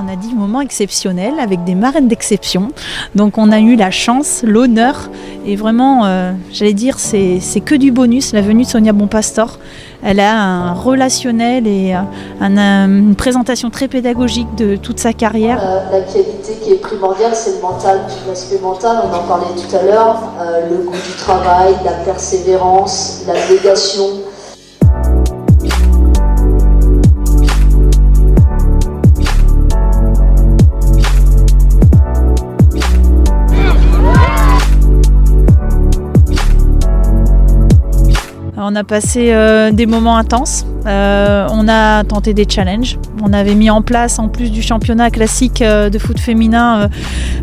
On a dit moment exceptionnel avec des marraines d'exception. Donc on a eu la chance, l'honneur et vraiment, j'allais dire, c'est que du bonus, la venue de Sonia Bonpastor. Elle a un relationnel et une présentation très pédagogique de toute sa carrière. La qualité qui est primordiale, c'est le mental, l'aspect mental, on en parlait tout à l'heure, le goût du travail, la persévérance, l'abnégation. On a passé des moments intenses, on a tenté des challenges, on avait mis en place en plus du championnat classique de foot féminin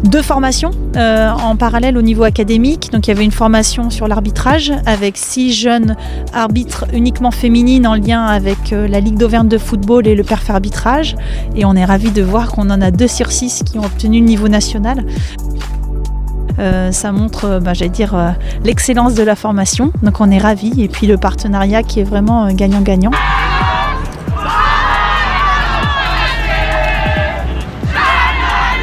2 formations en parallèle au niveau académique. Donc il y avait une formation sur l'arbitrage avec 6 jeunes arbitres uniquement féminines en lien avec la Ligue d'Auvergne de football et le perf arbitrage, et on est ravis de voir qu'on en a 2 sur 6 qui ont obtenu le niveau national. Ça montre, l'excellence de la formation, donc on est ravis, et puis le partenariat qui est vraiment gagnant-gagnant.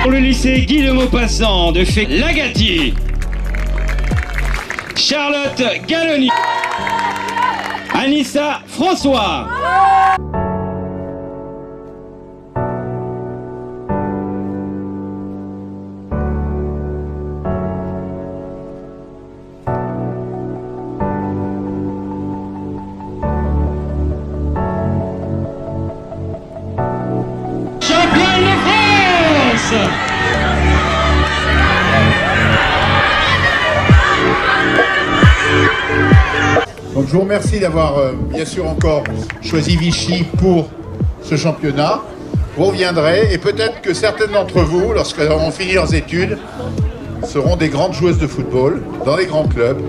Pour le lycée Guy de Maupassant de Lagatier, Charlotte Galloni, Anissa François. Donc je vous remercie d'avoir bien sûr encore choisi Vichy pour ce championnat. Vous reviendrez et peut-être que certaines d'entre vous, lorsqu'elles auront fini leurs études, seront des grandes joueuses de football dans les grands clubs.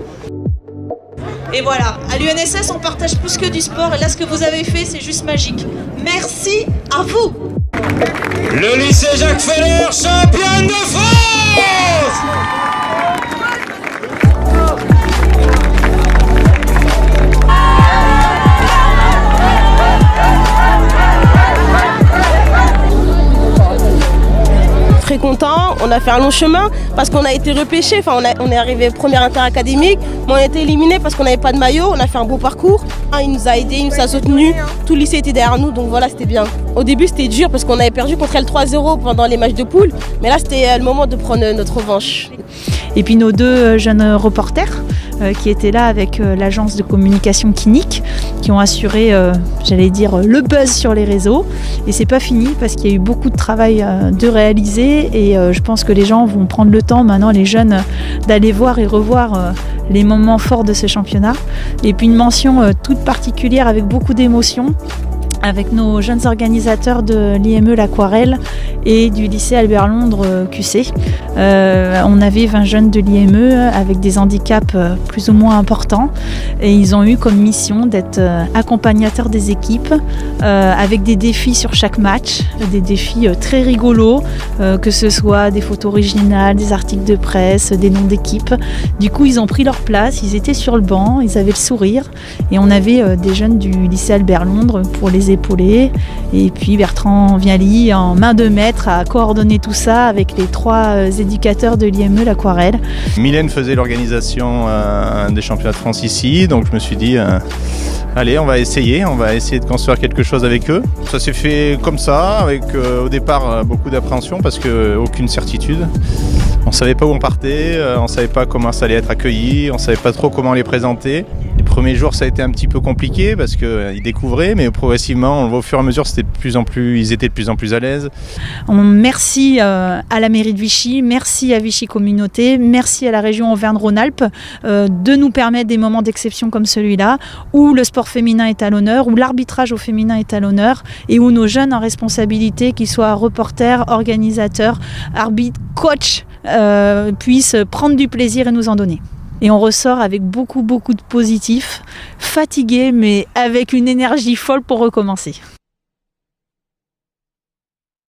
Et voilà, à l'UNSS on partage plus que du sport, et là ce que vous avez fait c'est juste magique. Merci à vous. Le lycée Jacques Feller, championne de France. Très content, on a fait un long chemin parce qu'on a été repêchés, enfin on est arrivé première interacadémique, mais on a été éliminé parce qu'on n'avait pas de maillot, on a fait un beau parcours. Il nous a aidés, il nous a soutenus, tout le lycée était derrière nous, donc voilà, c'était bien. Au début c'était dur parce qu'on avait perdu contre elle 3-0 pendant les matchs de poule, mais là c'était le moment de prendre notre revanche. Et puis nos 2 jeunes reporters qui étaient là avec l'agence de communication Kinnick, qui ont assuré, le buzz sur les réseaux. Et c'est pas fini parce qu'il y a eu beaucoup de travail de réaliser, et je pense que les gens vont prendre le temps maintenant, les jeunes, d'aller voir et revoir les moments forts de ce championnat. Et puis une mention toute particulière avec beaucoup d'émotion avec nos jeunes organisateurs de l'IME L'Aquarelle et du lycée Albert Londres QC. On avait 20 jeunes de l'IME avec des handicaps plus ou moins importants, et ils ont eu comme mission d'être accompagnateurs des équipes avec des défis sur chaque match, des défis très rigolos, que ce soit des photos originales, des articles de presse, des noms d'équipes. Du coup, ils ont pris leur place, ils étaient sur le banc, ils avaient le sourire, et on avait des jeunes du lycée Albert Londres pour les épauler, et puis Bertrand Viali en main de maître a coordonné tout ça avec les 3 éducateurs de l'IME L'Aquarelle. Mylène faisait l'organisation des championnats de France ici, donc je me suis dit allez, on va essayer de construire quelque chose avec eux. Ça s'est fait comme ça, avec au départ beaucoup d'appréhension parce que aucune certitude. On ne savait pas où on partait, on ne savait pas comment ça allait être accueilli, on ne savait pas trop comment les présenter. Les premiers jours, ça a été un petit peu compliqué parce qu'ils découvraient, mais progressivement, au fur et à mesure, ils étaient de plus en plus à l'aise. Merci à la mairie de Vichy, merci à Vichy Communauté, merci à la région Auvergne-Rhône-Alpes de nous permettre des moments d'exception comme celui-là, où le sport féminin est à l'honneur, où l'arbitrage au féminin est à l'honneur, et où nos jeunes en responsabilité, qu'ils soient reporters, organisateurs, arbitres, coachs, puissent prendre du plaisir et nous en donner. Et on ressort avec beaucoup de positifs, fatigués, mais avec une énergie folle pour recommencer.